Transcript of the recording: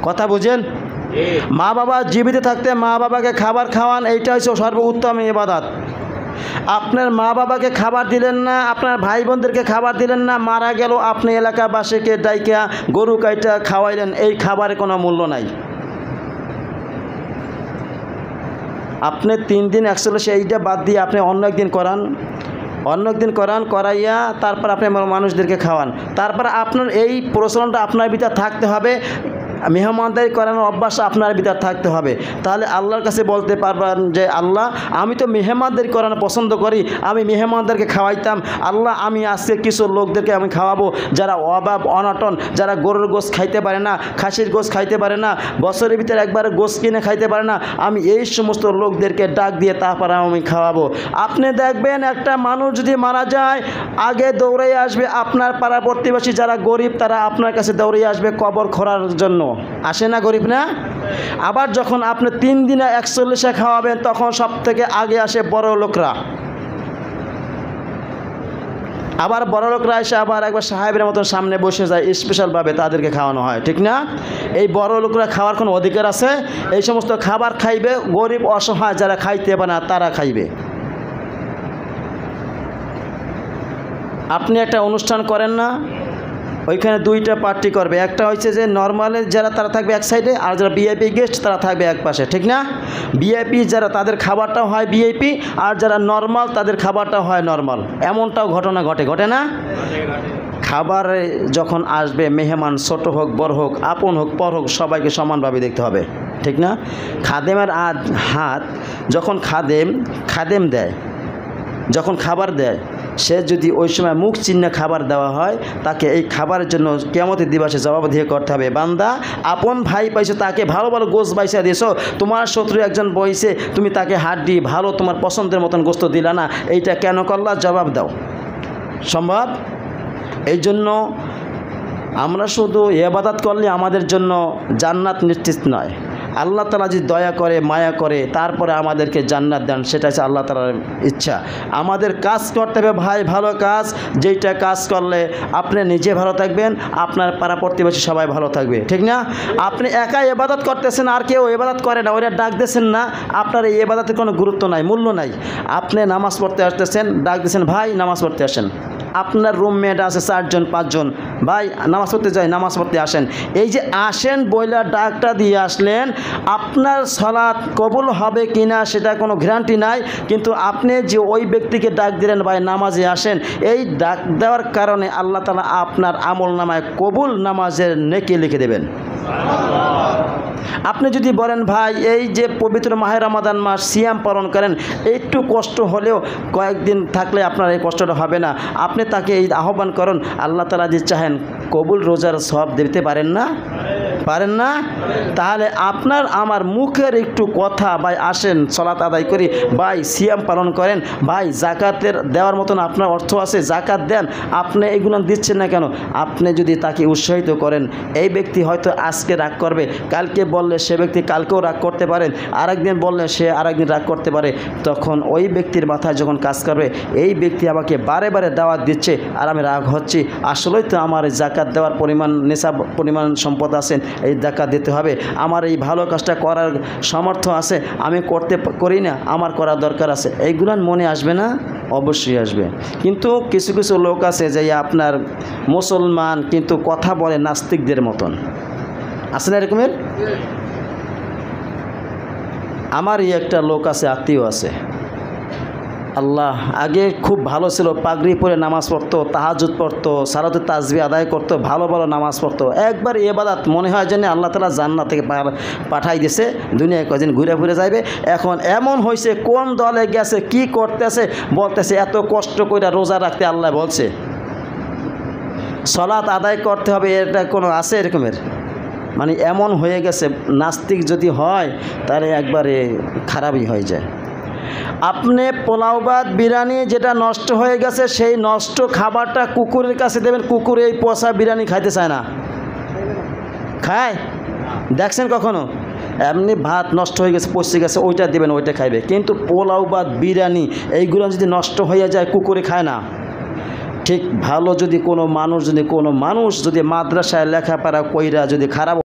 কথা বুঝেন? মা বাবা জীবিত থাকতে মা বাবাকে খাবার খাওয়ান, এইটা হচ্ছে সর্বোত্তম ইবাদত। আপনার মা বাবাকে খাবার দিলেন না, আপনার ভাই বোনদেরকে খাবার দিলেন না, মারা গেল আপনি এলাকাবাসীকে ডাইকা গরু কাইটা খাওয়াইলেন, এই খাবারের কোনো মূল্য নাই। আপনি 3 দিন অ্যাকচুয়ালি সেইটা বাদ দিয়ে আপনি অন্য একদিন করান, করাইয়া তারপর আপনি মানুষদেরকে খাওয়ান। তারপর আপনার এই প্রচলনটা আপনার ভিতর থাকতে হবে, মেহমানদারি করানোর অভ্যাস আপনার ভিতর থাকতে হবে। তাহলে আল্লাহর কাছে বলতে পারবেন যে আল্লাহ, আমি তো মেহমানদারি করানো পছন্দ করি, আমি মেহমানদেরকে খাওয়াইতাম। আল্লাহ, আমি আজকে কিছু লোকদেরকে আমি খাওয়াবো যারা অভাব অনটন, যারা গরুর গোশত খাইতে পারে না, খাসির গোশত খাইতে পারে না, বছরের ভিতরে একবার গোশত কিনে খাইতে পারে না, আমি এই সমস্ত লোকদেরকে ডাক দিয়ে তারপরে আমি খাওয়াবো। আপনি দেখবেন একটা মানুষ যদি মারা যায়, আগে দৌড়ে আসবে আপনার পাড়া প্রতিবেশী যারা গরিব, তারা আপনার কাছে দৌড়ে আসবে কবর খোঁড়ার জন্য। আসে না গরিব না? আবার যখন আপনি 3 দিনে 41 খাওয়াবেন, তখন সব থেকে আগে আসে বড় লোকরা। আবার বড় লোকরা এসে আবার একবার সাহেবের মতন সামনে বসে যায়, স্পেশালভাবে তাদেরকে খাওয়ানো হয়, ঠিক না? এই বড় লোকরা খাওয়ার কোনো অধিকার আছে? এই সমস্ত খাবার খাইবে গরিব অসহায় যারা খাইতে পারে না, তারা খাইবে। আপনি একটা অনুষ্ঠান করেন না, ওইখানে 2টা পার্টি করবে, একটা হচ্ছে যে নর্মালের যারা তারা থাকবে এক সাইডে, আর যারা ভিআইপি গেস্ট তারা থাকবে এক পাশে, ঠিক না? ভিআইপি যারা তাদের খাবারটাও হয় ভিআইপি, আর যারা নর্মাল তাদের খাবারটাও হয় নর্মাল। এমনটাও ঘটনা ঘটে না? খাবারে যখন আসবে মেহমান, ছোট হোক বড় হোক, আপন হোক পর হোক, সবাইকে সমানভাবে দেখতে হবে, ঠিক না? খাদেমের হাত যখন খাদেম দেয়, যখন খাবার দেয়, সে যদি ওই সময় মুখ চিহ্ন খাবার দেওয়া হয়, তাকে এই খাবারের জন্য কিয়ামতের দিবসে জবাবদিহি করতে হবে। বান্দা, আপন ভাই পাইছো, তাকে ভালো ভালো গোশত বাইসা দিয়েছো, তোমার শত্রু একজন বইছে, তুমি তাকে হাড্ডি ভালো তোমার পছন্দের মতন গোশত দিলা না, এইটা কেন করলা? জবাব দাও। সম্ভব? এই জন্য আমরা শুধু ইবাদত করলে আমাদের জন্য জান্নাত নিশ্চিত নয়। আল্লাহ তাআলা যদি দয়া করে, মায়া করে, তারপরে আমাদেরকে জান্নাত দেন, সেটা হচ্ছে আল্লাহ তাআলার ইচ্ছা। আমাদের কাজ করতে হবে ভাই, ভালো কাজ, যেইটা কাজ করলে আপনি নিজে ভালো থাকবেন, আপনার পাড়া প্রতিবেশী সবাই ভালো থাকবে, ঠিক না? আপনি একা ইবাদত করতেছেন, আর কেউ ইবাদত করে না, ওরা ডাক দিয়েছেন না, আপনার এই ইবাদতের কোনো গুরুত্ব নাই, মূল্য নাই। আপনি নামাজ পড়তে আসতেছেন, ডাক দিয়েছেন, ভাই নামাজ পড়তে আসেন। আপনার রুমমেট আছে 4 জন 5 জন, ভাই নামাজ পড়তে যাই, নামাজ পড়তে আসেন। এই যে আসেন বইলা ডাকটা দিয়ে আসলেন, আপনার সালাত কবুল হবে কিনা সেটা কোনো গ্যারান্টি নাই, কিন্তু আপনি যে ওই ব্যক্তিকে ডাক দিলেন, ভাই নামাজে আসেন, এই ডাক দেওয়ার কারণে আল্লাহ তাআলা আপনার আমল নামায় কবুল নামাজের নেকি লিখে দেবেন। আপনি যদি বলেন, ভাই এই যে পবিত্র মাহে রমাদান মাস সিয়াম পালন করেন, একটু কষ্ট হলেও কয়েকদিন থাকলে আপনার এই কষ্টটা হবে না, আপনি তাকে এই আহ্বান করুন, আল্লাহ তাআলা যদি চাহেন কবুল রোজার সওয়াব দিতে পারেন না? পারেন না? তাহলে আপনার আমার মুখের একটু কথা, ভাই আসেন সালাত আদায় করি, ভাই সিয়াম পালন করেন, ভাই জাকাতের দেওয়ার মতন আপনার অর্থ আছে, জাকাত দেন, আপনি এগুলো দিচ্ছেন না কেন? আপনি যদি তাকে উৎসাহিত করেন, এই ব্যক্তি হয়তো আজকে রাগ করবে, কালকে বললে সে ব্যক্তি কালকেও রাগ করতে পারেন, আরেকদিন বললে সে আরেকদিন রাগ করতে পারে, তখন ওই ব্যক্তির মাথায় যখন কাজ করবে, এই ব্যক্তি আমাকে বারে বারে দাওয়াত দিচ্ছে আর আমি রাগ হচ্ছি, আসলেই তো আমার জাকাত দেওয়ার নিসাব পরিমাণ সম্পদ আছে, এই জাকাত দিতে হবে, আমার এই ভালো কাজটা করার সামর্থ্য আছে, আমি করি না, আমার করা দরকার আছে, এইগুলো মনে আসবে না? অবশ্যই আসবে। কিন্তু কিছু কিছু লোক আছে যে আপনার মুসলমান কিন্তু কথা বলে নাস্তিকদের মতন, আছে না এরকমের? আমারই একটা লোক আছে, আত্মীয় আছে, আল্লাহ আগে খুব ভালো ছিল, পাগড়ি পরে নামাজ পড়তো, তাহাজ্জুদ পড়তো, সালাতুত তাসবিহ আদায় করতো, ভালো ভালো নামাজ পড়তো, একবার ইবাদত মনে হয় যেন আল্লাহ তাআলা জান্নাত থেকে পাঠাই দিয়েছে, দুনিয়ায় কদিন ঘুরে ঘুরে যাইবে। এখন এমন হয়েছে, কোন দলে গেছে, কি করতেছে, বলতেছে এত কষ্ট করে রোজা রাখতে আল্লাহ বলছে, সালাত আদায় করতে হবে, এটা কোনো আছে এরকমের? মানে এমন হয়ে গেছে, নাস্তিক যদি হয় তাহলে একবারে খারাপই হয়ে যায়। আপনি পোলাও ভাত বিরিয়ানি যেটা নষ্ট হয়ে গেছে, সেই নষ্ট খাবারটা কুকুরের কাছে দেবেন, কুকুর এই পচা বিরিয়ানি খাইতে চায় না, খায়? দেখছেন কখনো? এমনি ভাত নষ্ট হয়ে গেছে, পচে গেছে, ওইটা দেবেন, ওইটা খাইবে। কিন্তু পোলাও ভাত বিরিয়ানি এইগুলো যদি নষ্ট হয়ে যায়, কুকুরে খায় না। ঠিক ভালো যদি কোনো মানুষ যদি মাদ্রাসায় লেখাপড়া কইরা যদি খারাপ